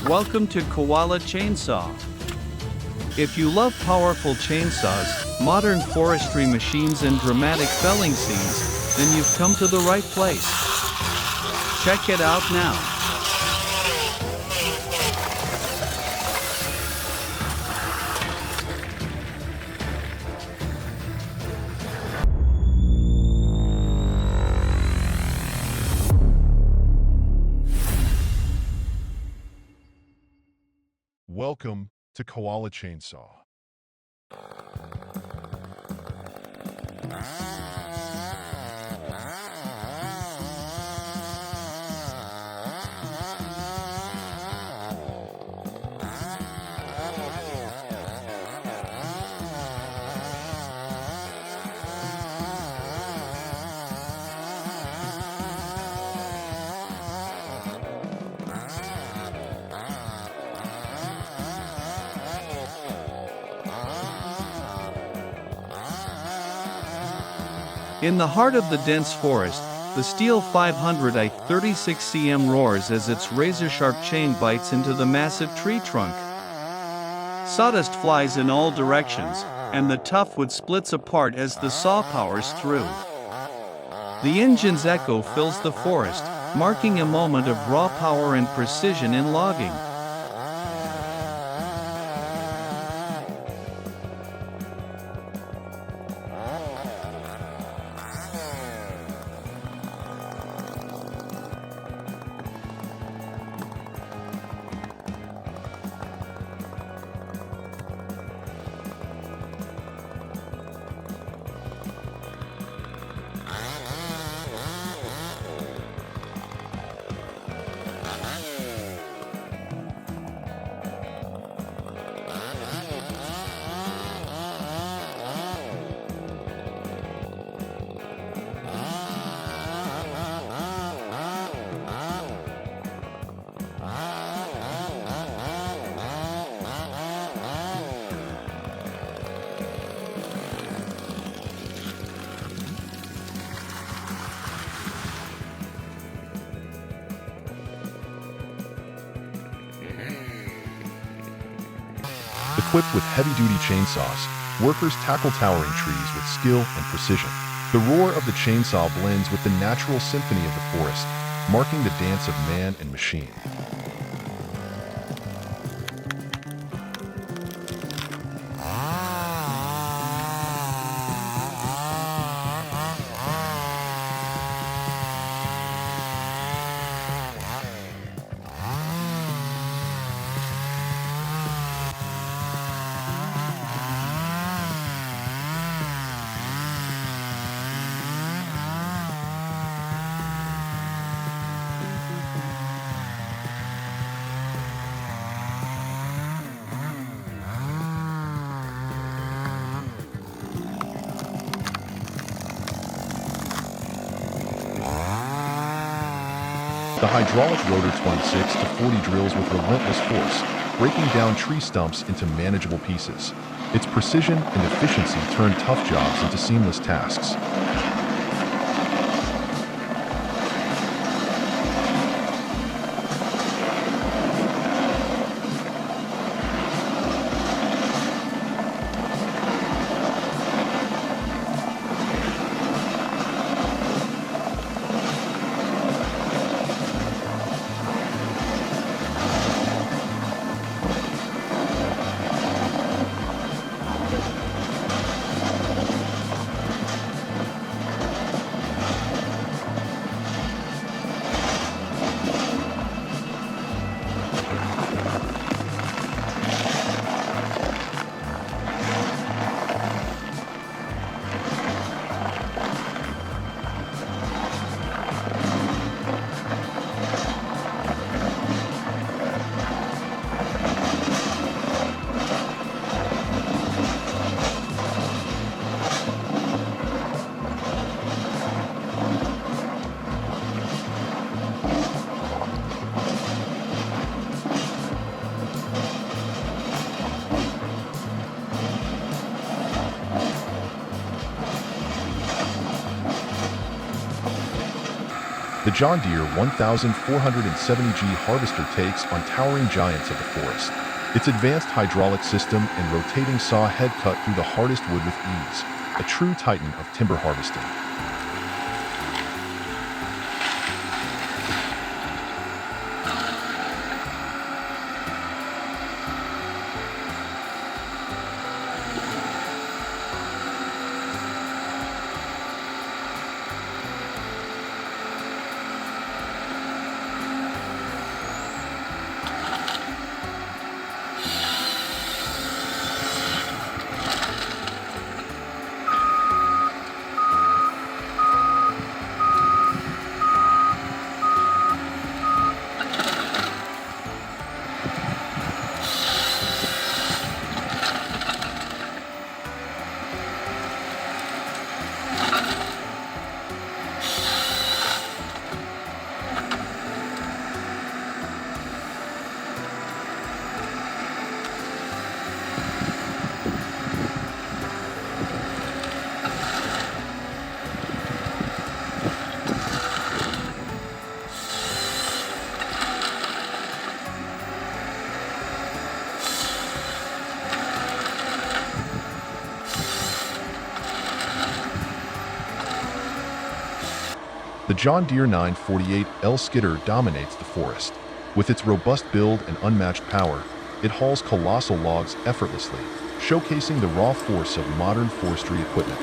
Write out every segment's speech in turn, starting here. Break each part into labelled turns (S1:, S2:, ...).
S1: Welcome to Koala Chainsaw. If you love powerful chainsaws, modern forestry machines and dramatic felling scenes, then you've come to the right place. Check it out now.
S2: Welcome to Koala Chainsaw.
S1: In the heart of the dense forest, the steel 500i 36 cm roars as its razor-sharp chain bites into the massive tree trunk. Sawdust flies in all directions, and the tough wood splits apart as the saw powers through. The engine's echo fills the forest, marking a moment of raw power and precision in logging.
S2: Equipped with heavy-duty chainsaws, workers tackle towering trees with skill and precision. The roar of the chainsaw blends with the natural symphony of the forest, marking the dance of man and machine. The hydraulic rotor 26 to 40 drills with relentless force, breaking down tree stumps into manageable pieces. Its precision and efficiency turn tough jobs into seamless tasks. The John Deere 1470G harvester takes on towering giants of the forest. Its advanced hydraulic system and rotating saw head cut through the hardest wood with ease, a true titan of timber harvesting. The John Deere 948L skidder dominates the forest. With its robust build and unmatched power, it hauls colossal logs effortlessly, showcasing the raw force of modern forestry equipment.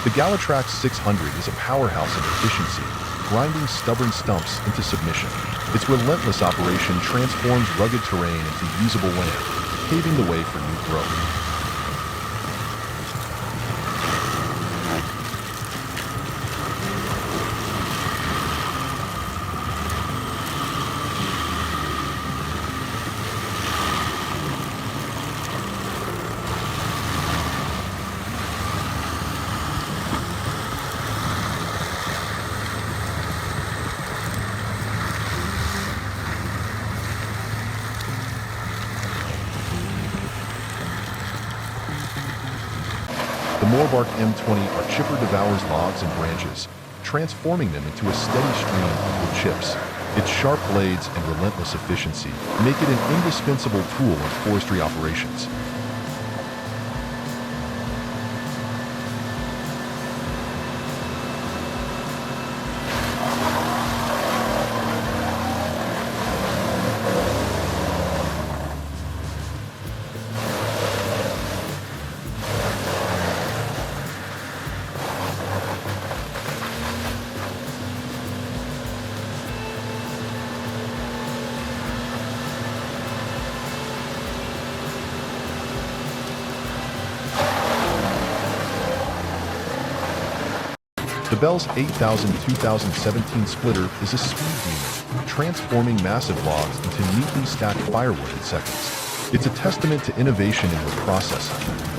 S2: The Galatrax 600 is a powerhouse of efficiency, grinding stubborn stumps into submission. Its relentless operation transforms rugged terrain into usable land, paving the way for new growth. The Morbark M20 chipper devours logs and branches, transforming them into a steady stream of wood chips. Its sharp blades and relentless efficiency make it an indispensable tool in forestry operations. The Bell's 8000-2017 splitter is a speed demon, transforming massive logs into neatly stacked firewood in seconds. It's a testament to innovation in wood processing.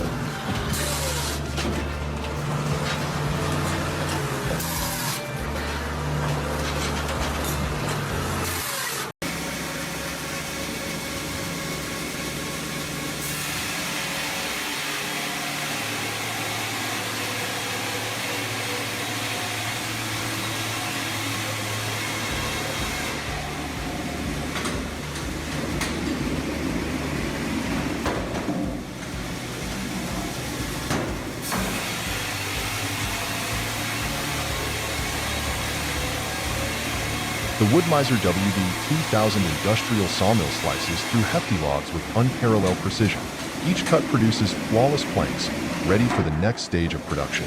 S2: The Wood-Mizer WD-2000 industrial sawmill slices through hefty logs with unparalleled precision. Each cut produces flawless planks, ready for the next stage of production.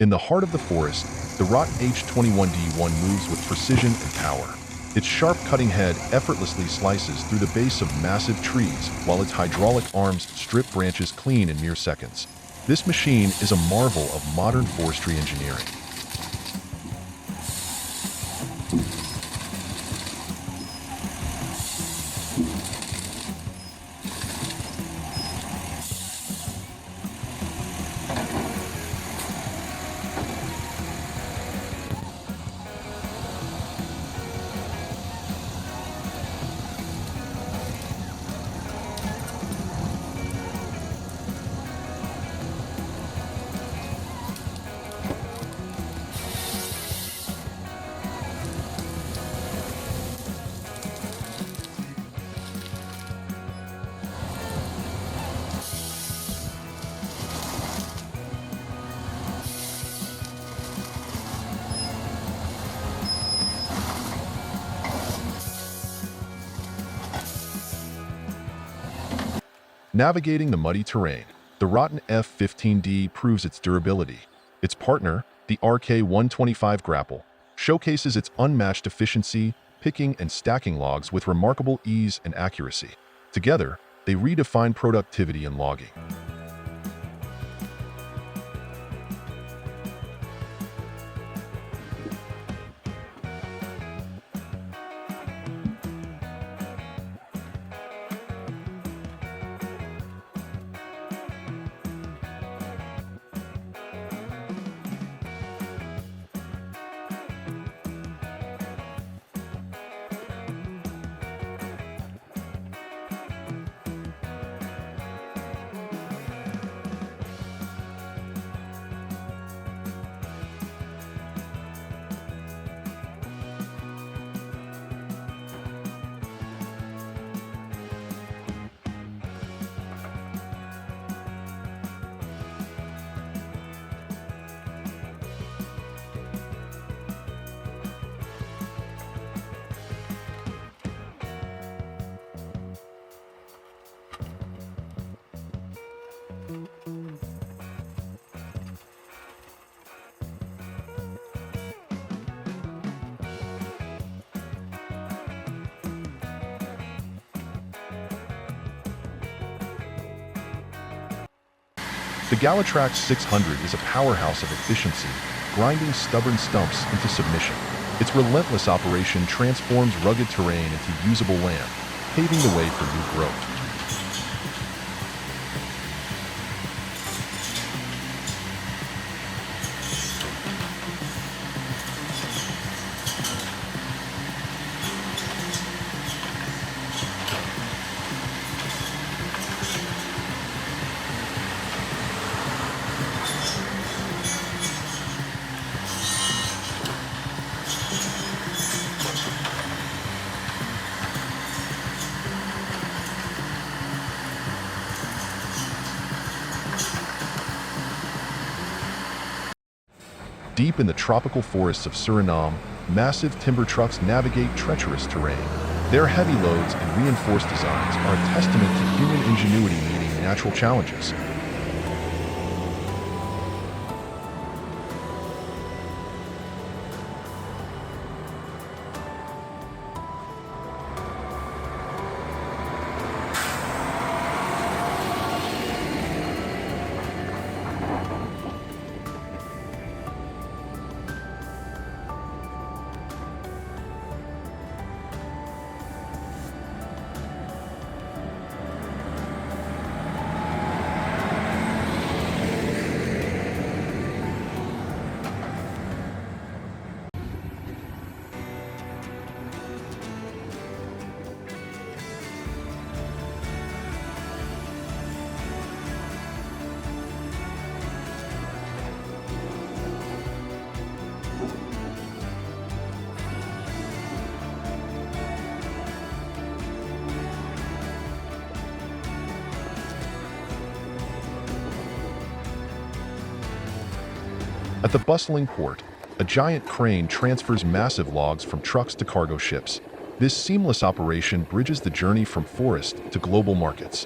S2: In the heart of the forest, the Rotten H21D1 moves with precision and power. Its sharp cutting head effortlessly slices through the base of massive trees, while its hydraulic arms strip branches clean in mere seconds. This machine is a marvel of modern forestry engineering. Navigating the muddy terrain, the Rotten F-15D proves its durability. Its partner, the RK-125 grapple, showcases its unmatched efficiency, picking and stacking logs with remarkable ease and accuracy. Together, they redefine productivity in logging. The Galatrax 600 is a powerhouse of efficiency, grinding stubborn stumps into submission. Its relentless operation transforms rugged terrain into usable land, paving the way for new growth. Deep in the tropical forests of Suriname, massive timber trucks navigate treacherous terrain. Their heavy loads and reinforced designs are a testament to human ingenuity meeting natural challenges. At the bustling port, a giant crane transfers massive logs from trucks to cargo ships. This seamless operation bridges the journey from forest to global markets.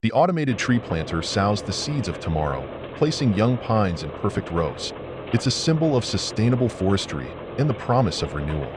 S2: The automated tree planter sows the seeds of tomorrow, placing young pines in perfect rows. It's a symbol of sustainable forestry and the promise of renewal.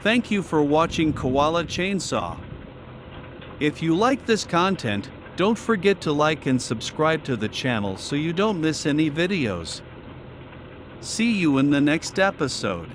S1: Thank you for watching Koala Chainsaw. If you like this content, don't forget to like and subscribe to the channel so you don't miss any videos. See you in the next episode.